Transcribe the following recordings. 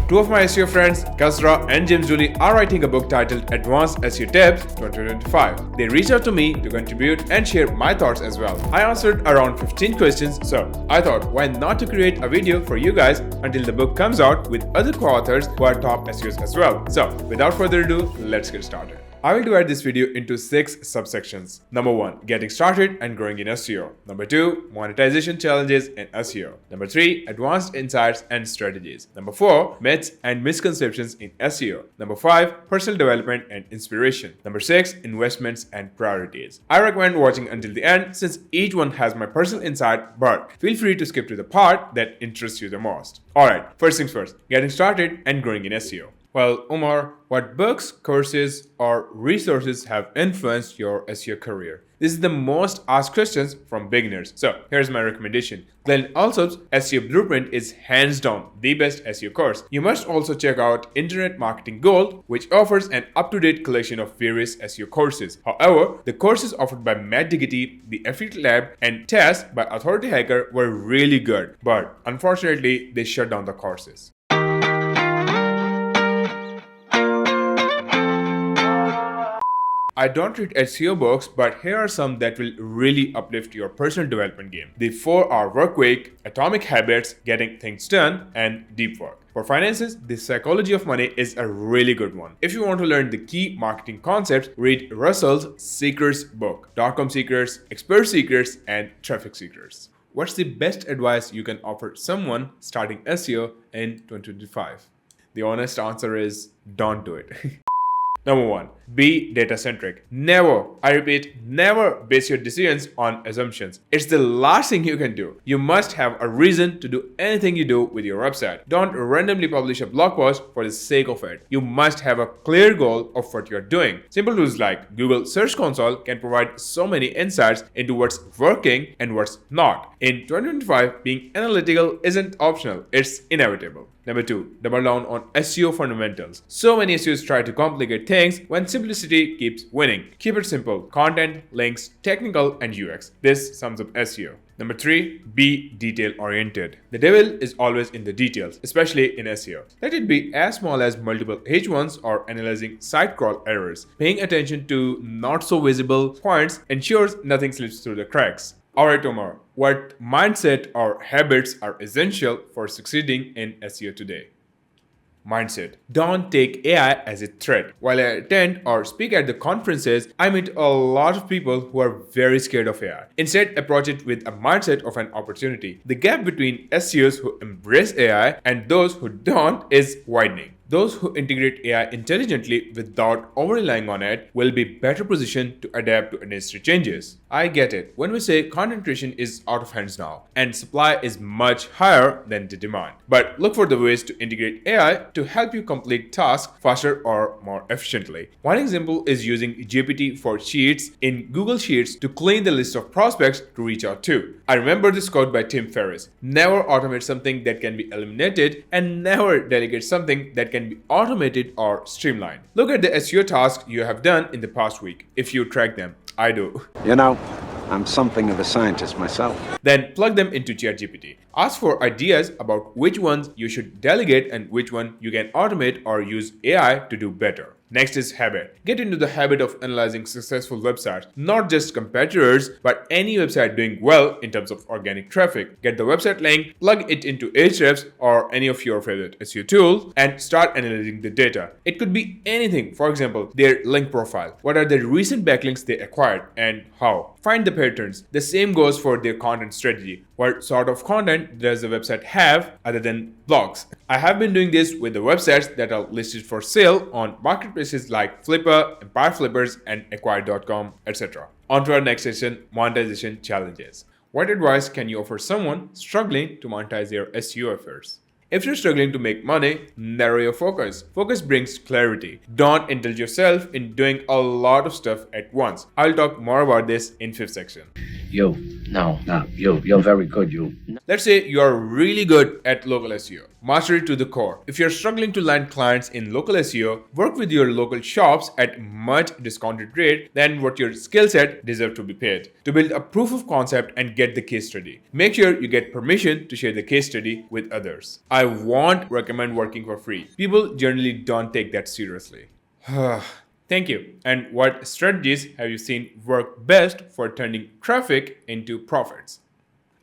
Two of my SEO friends, Kasra and James Dooley, are writing a book titled Advanced SEO Tips 2025. They reached out to me to contribute and share my thoughts as well. I answered around 15 questions, so I thought why not to create a video for you guys until the book comes out with other co-authors who are top SEOs as well. So without further ado, let's get started. I will divide this video into 6 subsections. Number 1, getting started and growing in SEO. Number 2, monetization challenges in SEO. Number 3, advanced insights and strategies. Number 4, myths and misconceptions in SEO. Number 5, personal development and inspiration. Number 6, investments and priorities. I recommend watching until the end since each one has my personal insight, but feel free to skip to the part that interests you the most. Alright, first things first, getting started and growing in SEO. Well, Umar, what books, courses, or resources have influenced your SEO career? This is the most asked questions from beginners. So here's my recommendation. Glenn Alsop's SEO Blueprint is hands down the best SEO course. You must also check out Internet Marketing Gold, which offers an up-to-date collection of various SEO courses. However, the courses offered by Matt Diggity, the Affiliate Lab, and Tests by Authority Hacker were really good, but unfortunately, they shut down the courses. I don't read SEO books, but here are some that will really uplift your personal development game. The 4-Hour Workweek, Atomic Habits, Getting Things Done, and Deep Work. For finances, The Psychology of Money is a really good one. If you want to learn the key marketing concepts, read Russell's Seekers book, .com Seekers, Expert Seekers, and Traffic Seekers. What's the best advice you can offer someone starting SEO in 2025? The honest answer is don't do it. Number 1, be data-centric. Never, I repeat, never base your decisions on assumptions. It's the last thing you can do. You must have a reason to do anything you do with your website. Don't randomly publish a blog post for the sake of it. You must have a clear goal of what you're doing. Simple tools like Google Search Console can provide so many insights into what's working and what's not. In 2025, being analytical isn't optional, it's inevitable. Number 2, double down on SEO fundamentals. So many SEOs try to complicate things when simplicity keeps winning. Keep it simple: content, links, technical, and UX. This sums up SEO. Number 3, be detail-oriented. The devil is always in the details, especially in SEO. Let it be as small as multiple H1s or analyzing site crawl errors. Paying attention to not-so-visible points ensures nothing slips through the cracks. Alright, Omar, what mindset or habits are essential for succeeding in SEO today? Mindset. Don't take AI as a threat. While I attend or speak at the conferences, I meet a lot of people who are very scared of AI. Instead, approach it with a mindset of an opportunity. The gap between SEOs who embrace AI and those who don't is widening. Those who integrate AI intelligently without over-relying on it will be better positioned to adapt to industry changes. I get it when we say content creation is out of hands now and supply is much higher than the demand. But look for the ways to integrate AI to help you complete tasks faster or more efficiently. One example is using GPT for Sheets in Google Sheets to clean the list of prospects to reach out to. I remember this quote by Tim Ferriss: never automate something that can be eliminated and never delegate something that can be automated or streamlined. Look at the SEO tasks you have done in the past week, if you track them. I do. You know, I'm something of a scientist myself. Then plug them into ChatGPT. Ask for ideas about which ones you should delegate and which one you can automate or use AI to do better. Next is habit. Get into the habit of analyzing successful websites, not just competitors, but any website doing well in terms of organic traffic. Get the website link, plug it into Ahrefs or any of your favorite SEO tools, and start analyzing the data. It could be anything. For example, their link profile. What are the recent backlinks they acquired and how? Find the patterns. The same goes for their content strategy. What sort of content does the website have other than blogs? I have been doing this with the websites that are listed for sale on marketplaces like Flipper, Empire Flippers, and Acquire.com, etc. On to our next session, Monetization Challenges. What advice can you offer someone struggling to monetize their SEO efforts? If you're struggling to make money, narrow your focus. Focus brings clarity. Don't indulge yourself in doing a lot of stuff at once. I'll talk more about this in 5th section. You're very good, you. Let's say you are really good at local SEO. Master it to the core. If you're struggling to land clients in local SEO, work with your local shops at much discounted rate than what your skill set deserve to be paid. To build a proof of concept and get the case study, make sure you get permission to share the case study with others. I won't recommend working for free. People generally don't take that seriously. Thank you. And what strategies have you seen work best for turning traffic into profits?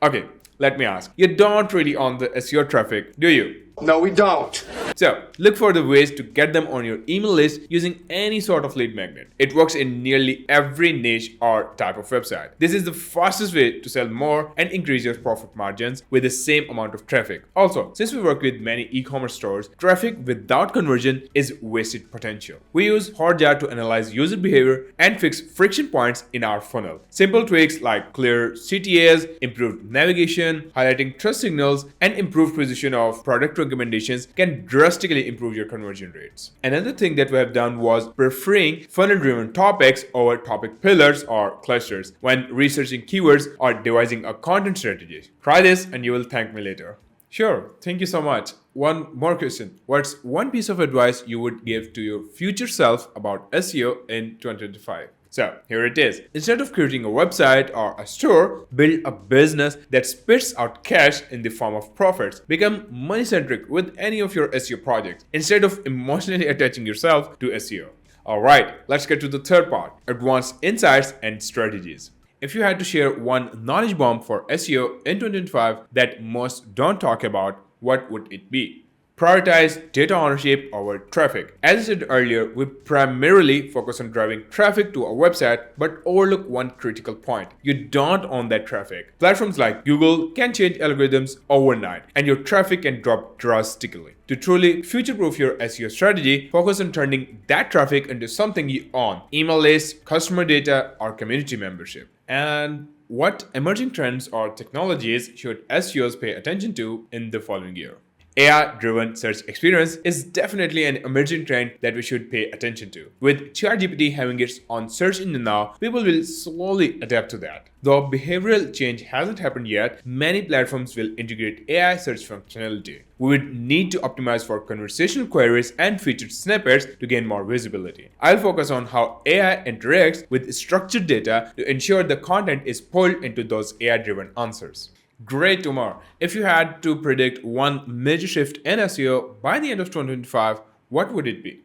Okay, let me ask. You don't really own the SEO traffic, do you? No, we don't. So, look for the ways to get them on your email list using any sort of lead magnet. It works in nearly every niche or type of website. This is the fastest way to sell more and increase your profit margins with the same amount of traffic. Also, since we work with many e-commerce stores, traffic without conversion is wasted potential. We use Hotjar to analyze user behavior and fix friction points in our funnel. Simple tweaks like clear CTAs, improved navigation, highlighting trust signals, and improved position of product recommendations can drastically improve your conversion rates. Another thing that we have done was preferring funnel-driven topics over topic pillars or clusters when researching keywords or devising a content strategy. Try this and you will thank me later. Sure, thank you so much. One more question. What's one piece of advice you would give to your future self about SEO in 2025? So here it is. Instead of creating a website or a store, build a business that spits out cash in the form of profits. Become money-centric with any of your SEO projects instead of emotionally attaching yourself to SEO. Alright, let's get to the third part, advanced insights and strategies. If you had to share one knowledge bomb for SEO in 2025 that most don't talk about, what would it be? Prioritize data ownership over traffic. As I said earlier, we primarily focus on driving traffic to our website but overlook one critical point. You don't own that traffic. Platforms like Google can change algorithms overnight and your traffic can drop drastically. To truly future-proof your SEO strategy, focus on turning that traffic into something you own. Email lists, customer data, or community membership. And what emerging trends or technologies should SEOs pay attention to in the following year? AI-driven search experience is definitely an emerging trend that we should pay attention to. With ChatGPT having its own search engine now, people will slowly adapt to that. Though behavioral change hasn't happened yet, many platforms will integrate AI search functionality. We would need to optimize for conversational queries and featured snippets to gain more visibility. I'll focus on how AI interacts with structured data to ensure the content is pulled into those AI-driven answers. Great, Umar. If you had to predict one major shift in SEO by the end of 2025, what would it be?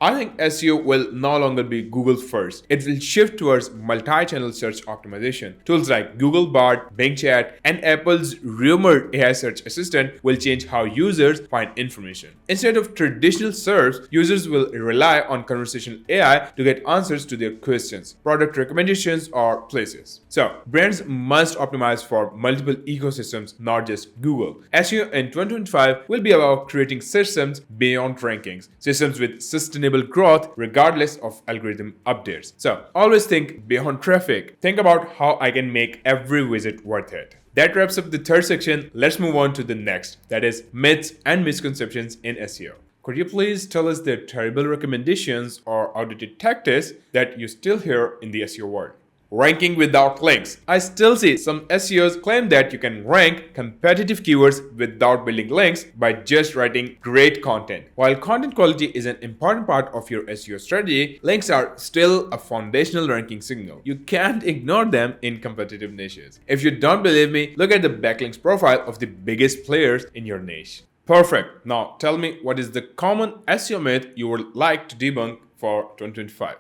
I think SEO will no longer be Google first. It will shift towards multi-channel search optimization. Tools like Google Bard, Bing Chat, and Apple's rumored AI search assistant will change how users find information. Instead of traditional search, users will rely on conversational AI to get answers to their questions, product recommendations, or places. So, brands must optimize for multiple ecosystems, not just Google. SEO in 2025 will be about creating systems beyond rankings, systems with sustainable growth regardless of algorithm updates. So always think beyond traffic. Think about how I can make every visit worth it. That wraps up the third section. Let's move on to the next, that is myths and misconceptions in SEO. Could you please tell us the terrible recommendations or outdated tactics that you still hear in the SEO world? Ranking without links. I still see some SEOs claim that you can rank competitive keywords without building links by just writing great content. While content quality is an important part of your SEO strategy, links are still a foundational ranking signal. You can't ignore them in competitive niches. If you don't believe me, look at the backlinks profile of the biggest players in your niche. Perfect. Now tell me, what is the common SEO myth you would like to debunk for 2025?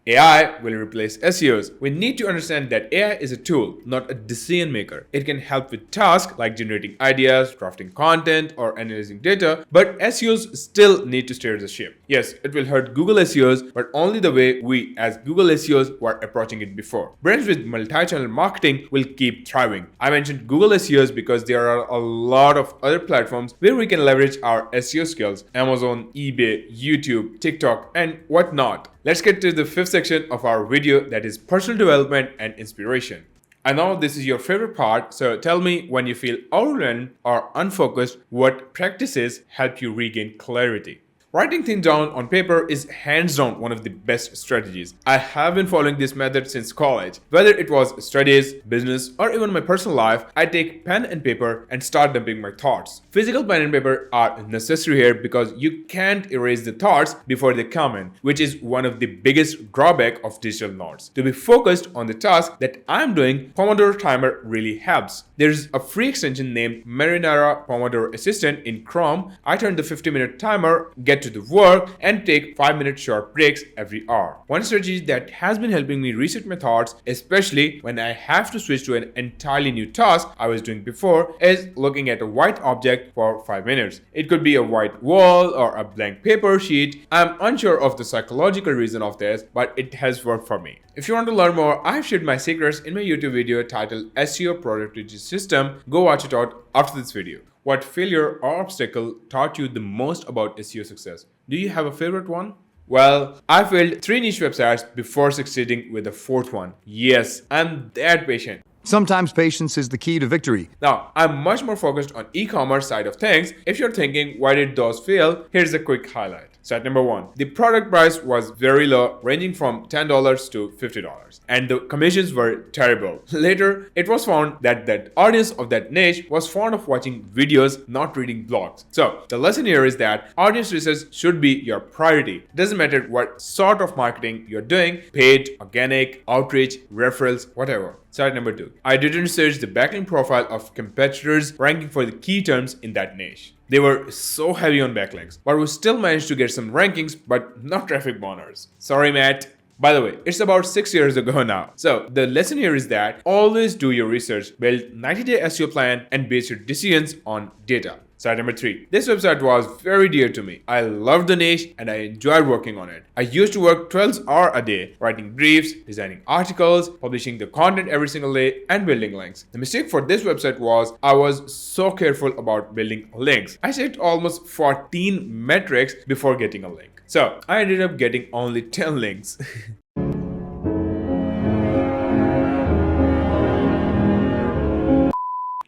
AI will replace SEOs. We need to understand that AI is a tool, not a decision maker. It can help with tasks like generating ideas, drafting content, or analyzing data, but SEOs still need to steer the ship. Yes, it will hurt Google SEOs, but only the way we as Google SEOs were approaching it before. Brands with multi-channel marketing will keep thriving. I mentioned Google SEOs because there are a lot of other platforms where we can leverage our SEO skills: Amazon, eBay, YouTube, TikTok, and whatnot. Let's get to the fifth section of our video, that is personal development and inspiration. I know this is your favorite part, so tell me, when you feel overwhelmed or unfocused, what practices help you regain clarity? Writing things down on paper is hands down one of the best strategies. I have been following this method since college. Whether it was studies, business, or even my personal life, I take pen and paper and start dumping my thoughts. Physical pen and paper are necessary here because you can't erase the thoughts before they come in, which is one of the biggest drawback of digital notes. To be focused on the task that I'm doing, Pomodoro Timer really helps. There's a free extension named Marinara Pomodoro Assistant in Chrome. I turn the 50-minute timer, get to the work, and take 5-minute short breaks every hour. One strategy that has been helping me reset my thoughts, especially when I have to switch to an entirely new task I was doing before, is looking at a white object for 5 minutes. It could be a white wall or a blank paper sheet. I'm unsure of the psychological reason of this, but it has worked for me. If you want to learn more, I've shared my secrets in my YouTube video titled SEO Productivity System. Go watch it out after this video. What failure or obstacle taught you the most about SEO success? Do you have a favorite one? Well, I failed 3 niche websites before succeeding with the 4th one. Yes, I'm that patient. Sometimes patience is the key to victory. Now, I'm much more focused on e-commerce side of things. If you're thinking, why did those fail? Here's a quick highlight. Site number 1. The product price was very low, ranging from $10 to $50, and the commissions were terrible. Later, it was found that the audience of that niche was fond of watching videos, not reading blogs. So, the lesson here is that audience research should be your priority. It doesn't matter what sort of marketing you're doing, paid, organic, outreach, referrals, whatever. Site number 2. I didn't search the backlink profile of competitors ranking for the key terms in that niche. They were so heavy on backlinks, but we still managed to get some rankings, but not traffic boners. Sorry, Matt. By the way, it's about 6 years ago now. So the lesson here is that always do your research, build 90-day SEO plan, and base your decisions on data. Site number 3. This website was very dear to me. I loved the niche and I enjoyed working on it. I used to work 12 hours a day, writing briefs, designing articles, publishing the content every single day, and building links. The mistake for this website was I was so careful about building links. I checked almost 14 metrics before getting a link. So I ended up getting only 10 links.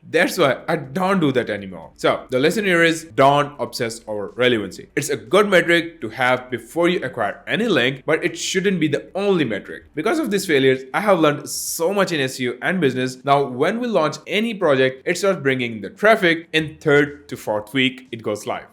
That's why I don't do that anymore. So the lesson here is don't obsess over relevancy. It's a good metric to have before you acquire any link, but it shouldn't be the only metric. Because of these failures, I have learned so much in SEO and business. Now, when we launch any project, it starts bringing the traffic. In 3rd to 4th week, it goes live.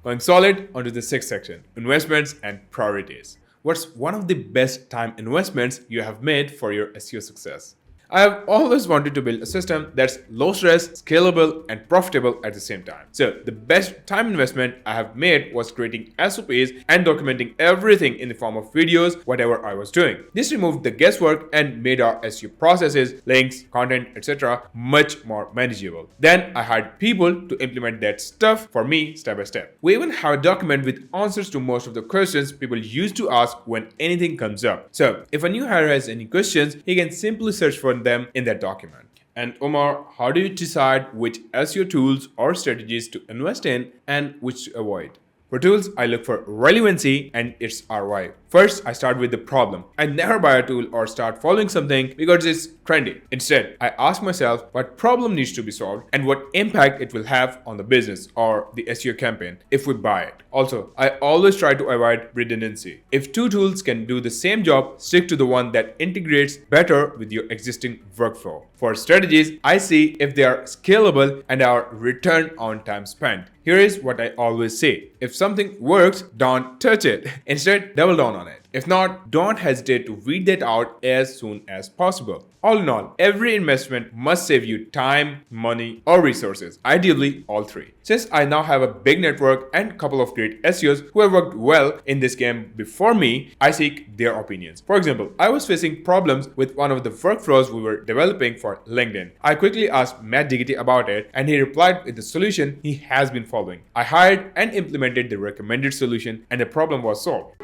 Going solid onto the 6th section, investments and priorities. What's one of the best time investments you have made for your SEO success? I have always wanted to build a system that's low stress, scalable, and profitable at the same time. So the best time investment I have made was creating SOPs and documenting everything in the form of videos, whatever I was doing. This removed the guesswork and made our SEO processes, links, content, etc. much more manageable. Then I hired people to implement that stuff for me step by step. We even have a document with answers to most of the questions people used to ask when anything comes up. So if a new hire has any questions, he can simply search for them in that document. And Omar, how do you decide which SEO tools or strategies to invest in and which to avoid? For tools, I look for relevancy and its ROI. First, I start with the problem. I never buy a tool or start following something because it's trendy. Instead, I ask myself what problem needs to be solved and what impact it will have on the business or the SEO campaign if we buy it. Also, I always try to avoid redundancy. If 2 tools can do the same job, stick to the one that integrates better with your existing workflow. For strategies, I see if they are scalable and are return on time spent. Here is what I always say. If something works, don't touch it. Instead, double down on it. If not, don't hesitate to weed that out as soon as possible. All in all, every investment must save you time, money, or resources, ideally all 3. Since I now have a big network and a couple of great SEOs who have worked well in this game before me, I seek their opinions. For example, I was facing problems with one of the workflows we were developing for LinkedIn. I quickly asked Matt Diggity about it and he replied with the solution he has been following. I hired and implemented the recommended solution and the problem was solved.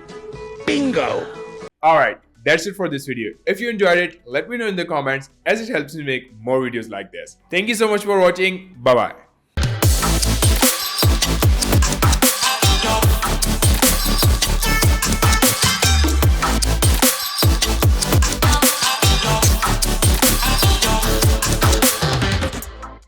Bingo! Alright, that's it for this video. If you enjoyed it, let me know in the comments as it helps me make more videos like this. Thank you so much for watching. Bye bye.